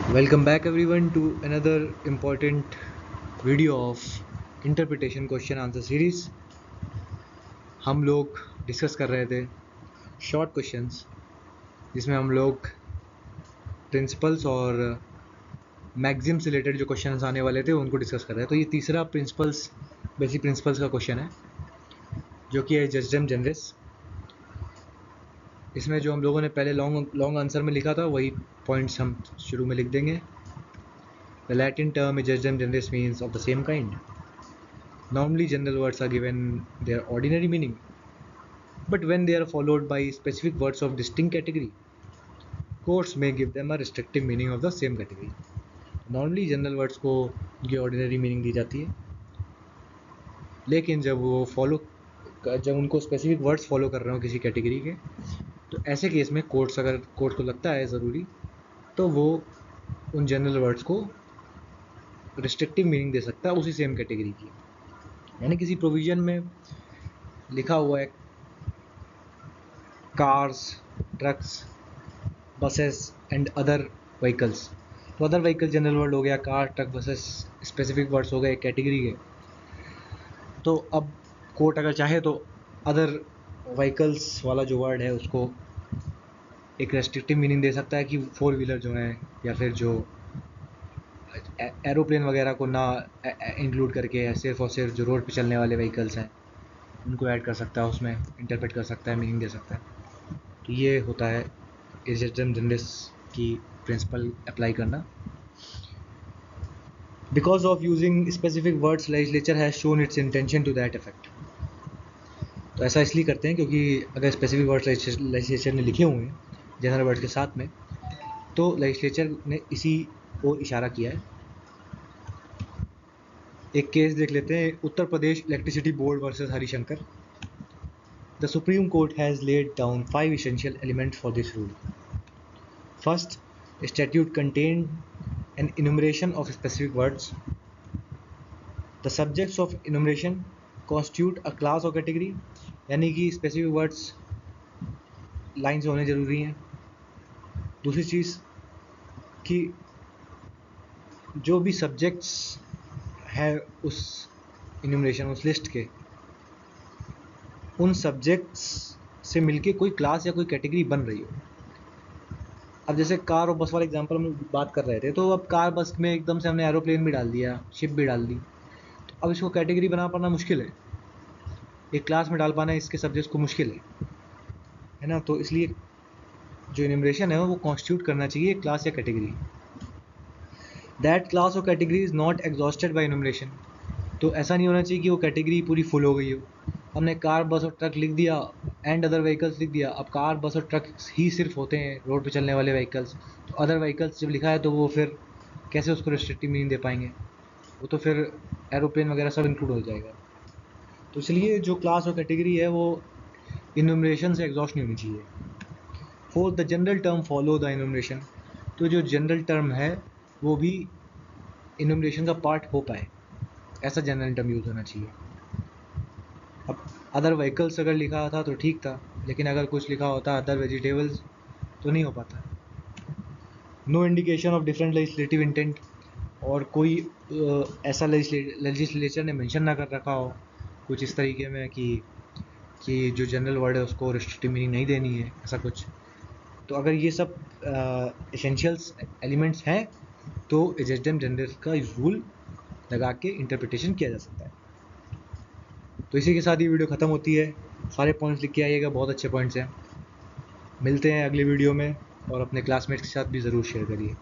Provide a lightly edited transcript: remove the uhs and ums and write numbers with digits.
Welcome back everyone to another important video of interpretation question answer series। हम लोग discuss कर रहे थे शॉर्ट क्वेश्चंस जिसमें हम लोग प्रिंसिपल्स और मैक्सिम से रिलेटेड जो क्वेश्चंस आने वाले थे उनको डिस्कस कर रहे हैं। तो ये तीसरा बेसिक प्रिंसिपल्स का क्वेश्चन है जो कि है जजडम जनरस। इसमें जो हम लोगों ने पहले लॉन्ग आंसर में लिखा था वही पॉइंट्स हम शुरू में लिख देंगे। The Latin term judgem generis means of the same kind. Normally general words are given their ordinary meaning, but when they are followed by specific words of distinct category, courts may give them a restrictive meaning of the same category. Normally general words को उनकी ordinary meaning दी जाती है, लेकिन जब उनको specific words follow कर रहे हो किसी category के, तो ऐसे केस में अगर कोर्ट को लगता है ज़रूरी तो वो उन जनरल वर्ड्स को रिस्ट्रिक्टिव मीनिंग दे सकता है उसी सेम कैटेगरी की। यानी किसी प्रोविजन में लिखा हुआ है cars, trucks, buses and other vehicles, तो अदर व्हीकल जनरल वर्ड हो गया, car, truck, buses specific words हो गए कैटेगरी के। तो अब कोर्ट अगर चाहे तो अदर व्हीकल्स वाला जो वर्ड है उसको एक रेस्ट्रिक्टिव मीनिंग दे सकता है कि 4 व्हीलर जो है या फिर जो एरोप्लेन वगैरह को ना इंक्लूड करके सिर्फ और सिर्फ जो रोड पे चलने वाले व्हीकल्स हैं उनको ऐड कर सकता है, उसमें इंटरप्रेट कर सकता है, मीनिंग दे सकता है। तो ये होता है जजडम जनरस की प्रिंसिपल अप्लाई करना। Because of using specific words legislature has shown its intention to that effect. तो ऐसा इसलिए करते हैं क्योंकि अगर स्पेसिफिक वर्ड्स लेजिस्लेचर ने लिखे हुए हैं जनरल वर्ड्स के साथ में, तो लेजिस्लेचर ने इसी को इशारा किया है। एक केस देख लेते हैं, Uttar Pradesh electricity board versus Harishankar. The Supreme Court has laid down 5 essential elements for this rule. First, a statute contained an enumeration of specific words. The subjects of enumeration constitute a class or category, यानी कि specific words line से होने जरूरी हैं। दूसरी चीज़ कि जो भी सब्जेक्ट्स है उस इन्यूमरेशन, उस लिस्ट के, उन सब्जेक्ट्स से मिलके कोई क्लास या कोई कैटेगरी बन रही हो। अब जैसे कार और बस वाला एग्जांपल हम बात कर रहे थे, तो अब कार बस में एकदम से हमने एरोप्लेन भी डाल दिया, शिप भी डाल दी, तो अब इसको कैटेगरी बना पाना मुश्किल है, एक क्लास में डाल पाना इसके सब्जेक्ट्स को मुश्किल है ना। तो इसलिए जो इन्यूमरेशन है वो कॉन्स्टिट्यूट करना चाहिए क्लास या कैटेगरी। दैट क्लास और category is not exhausted by enumeration. तो ऐसा नहीं होना चाहिए कि वो कैटेगरी पूरी फुल हो गई हो। हमने कार, बस और ट्रक लिख दिया एंड अदर व्हीकल्स लिख दिया। अब कार, बस और ट्रक ही सिर्फ होते हैं रोड पे चलने वाले व्हीकल्स, तो अदर व्हीकल्स जब लिखा है तो वो फिर कैसे उसको रिस्ट्रिक्टिव मीनिंग दे पाएंगे? वो तो फिर एरोप्लेन वगैरह सब इंक्लूड हो जाएगा। तो इसलिए जो क्लास और कैटेगरी है वो इन्यूमरेशन से एग्जॉस्ट नहीं होनी चाहिए। Fourth, the general term follow the enumeration. तो जो जनरल टर्म है वो भी इन्यूमरेशन का पार्ट हो पाए, ऐसा जनरल टर्म यूज़ होना चाहिए। अब अदर व्हीकल्स अगर लिखा था तो ठीक था, लेकिन अगर कुछ लिखा होता अदर वेजिटेबल्स तो नहीं हो पाता। No indication of different legislative intent, और कोई ऐसा लेजिस्लेचर ने मेंशन ना कर रखा हो कुछ इस तरीके में कि जो जनरल वर्ड है उसको रिस्ट्रिक्टिव मीनिंग नहीं देनी है, ऐसा कुछ। तो अगर ये सब एसेंशियल्स एलिमेंट्स हैं तो जजडम जनरस का रूल लगा के इंटरप्रिटेशन किया जा सकता है। तो इसी के साथ ये वीडियो ख़त्म होती है। सारे पॉइंट्स लिख के आइएगा, बहुत अच्छे पॉइंट्स हैं। मिलते हैं अगले वीडियो में, और अपने क्लासमेट्स के साथ भी ज़रूर शेयर करिए।